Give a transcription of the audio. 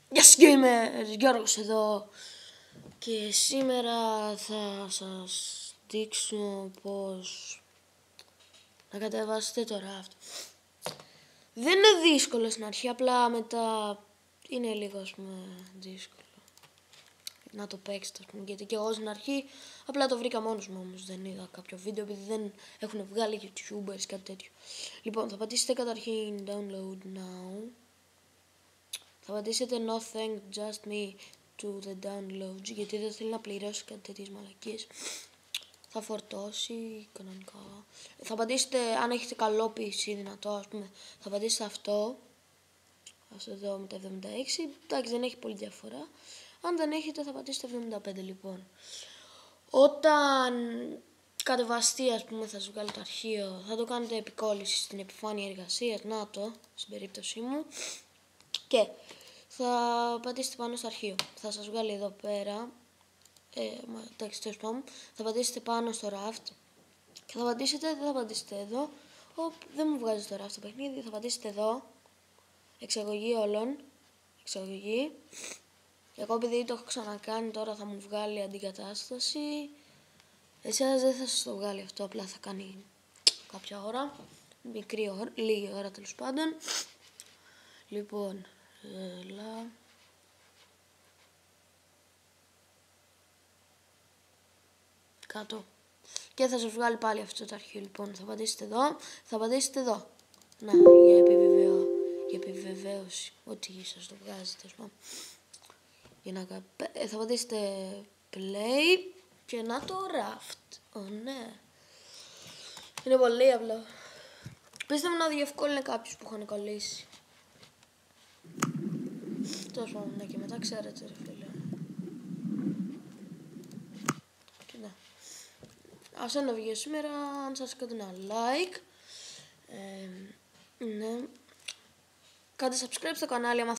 Γεια σας gamers, Γιώργος εδώ και σήμερα θα σας δείξω πως να κατεβάσετε το Raft. Δεν είναι δύσκολο στην αρχή, απλά μετά είναι λίγο δύσκολο να το παίξετε, γιατί και εγώ στην αρχή απλά το βρήκα μόνος μου, όμως δεν είδα κάποιο βίντεο επειδή δεν έχουν βγάλει YouTubers κάτι τέτοιο. Λοιπόν, θα πατήσετε καταρχήν download now. Θα πατήσετε no thank just me to the downloads, γιατί δεν θέλει να πληρώσει κάτι τέτοιες μαλακίες. Θα φορτώσει κανονικά. Θα πατήσετε, αν έχετε καλό PC δυνατό, ας πούμε, θα πατήσετε αυτό. Αυτό εδώ με τα 76, εντάξει δεν έχει πολύ διαφορά. Αν δεν έχετε θα πατήσετε 75 λοιπόν. Όταν κατεβαστεί, ας πούμε, θα σας βγάλει το αρχείο, θα το κάνετε επικόλληση στην επιφάνεια εργασίας, να το, στην περίπτωσή μου. Και θα πατήσετε πάνω στο αρχείο. Θα σας βγάλει εδώ πέρα. Εντάξει, τέλος πάντων. Θα πατήσετε πάνω στο Raft. Και θα πατήσετε, δεν θα πατήσετε εδώ. Δεν μου βγάζει το Raft το παιχνίδι. Θα πατήσετε εδώ. Εξαγωγή όλων. Εξαγωγή. Εγώ επειδή το έχω ξανακάνει τώρα θα μου βγάλει αντικατάσταση. Εσάς δεν θα σας το βγάλει αυτό. Απλά θα κάνει κάποια ώρα. Μικρή ώρα, λίγη ώρα τέλος πάντων. Λοιπόν, έλα. Κάτω. Και θα σας βγάλει πάλι αυτό το αρχείο. Λοιπόν, θα πατήσετε εδώ. Θα πατήσετε εδώ. Να, για επιβεβαίωση. Ό,τι σας το βγάζετε. Θα πατήσετε play και να το Raft. Ναι. Είναι πολύ απλό. Πείστε μου να διευκόλυνε κάποιους που είχαν κολλήσει. Τέλος πάντων, ναι, και μετά ξέρετε ρε φίλε. Κοίτα. Αυτό είναι το βίντεο σήμερα. Αν σας κάνετε ένα like, ναι. Κάντε subscribe στο κανάλι άμα